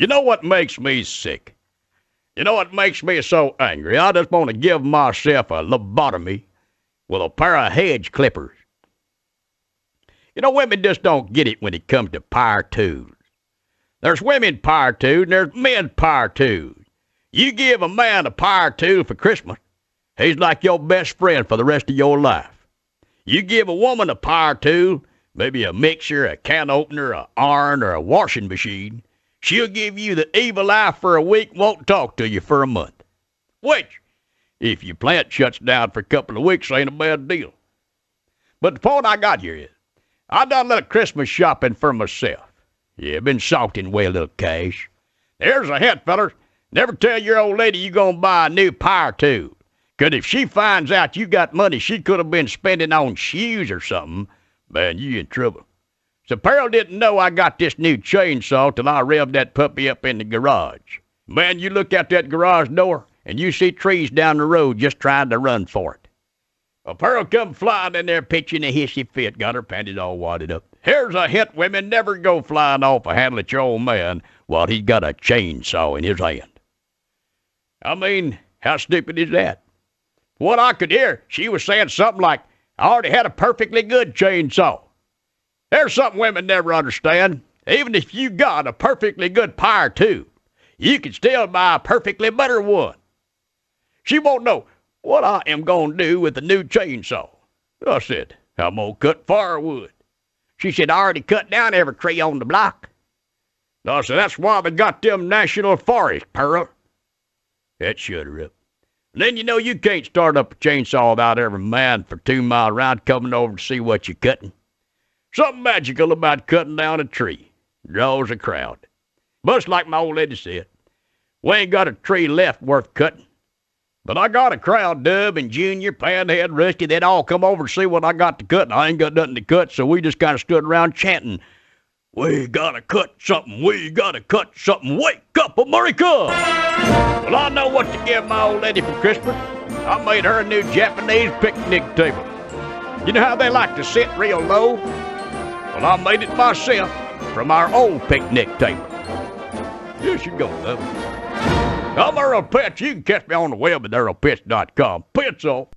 You know what makes me sick? You know what makes me so angry? I just want to give myself a lobotomy with a pair of hedge clippers. You know, women just don't get it when it comes to power tools. There's women power tools and there's men power tools. You give a man a power tool for Christmas, he's like your best friend for the rest of your life. You give a woman a power tool, maybe a mixer, a can opener, a iron, or a washing machine, she'll give you the evil eye for a week, won't talk to you for a month. Which, if your plant shuts down for a couple of weeks, ain't a bad deal. But the point I got here is, I done a little Christmas shopping for myself. Yeah, been salting away a little cash. There's a hint, fellers. Never tell your old lady you gonna buy a new power tool. 'Cause if she finds out you got money she could have been spending on shoes or something, man, you in trouble. So Pearl didn't know I got this new chainsaw till I revved that puppy up in the garage. Man, you look out that garage door and you see trees down the road just trying to run for it. Well, Pearl come flying in there pitching a hissy fit, got her panties all wadded up. Here's a hint, women, never go flying off a handle at your old man while he's got a chainsaw in his hand. I mean, how stupid is that? What I could hear, she was saying something like, I already had a perfectly good chainsaw. There's something women never understand. Even if you got a perfectly good power tool, you can still buy a perfectly better one. She won't know what I am going to do with the new chainsaw. I said, I'm going to cut firewood. She said, I already cut down every tree on the block. I said, that's why they got them national forests, Pearl. That shut her up. And then you know you can't start up a chainsaw without every man for 2 miles around coming over to see what you're cutting. Something magical about cutting down a tree. Draws a crowd. Much like my old lady said, we ain't got a tree left worth cutting. But I got a crowd, Dub and Junior, Panhead, Rusty. They'd all come over to see what I got to cut, and I ain't got nothing to cut, so we just kind of stood around chanting, we gotta cut something, we gotta cut something, wake up, America! Well, I know what to give my old lady for Christmas. I made her a new Japanese picnic table. You know how they like to sit real low? Well, I made it myself from our old picnic table. Here you go, Dub. I'm Earl Pitts. You can catch me on the web at earlpitts.com. Pitts off.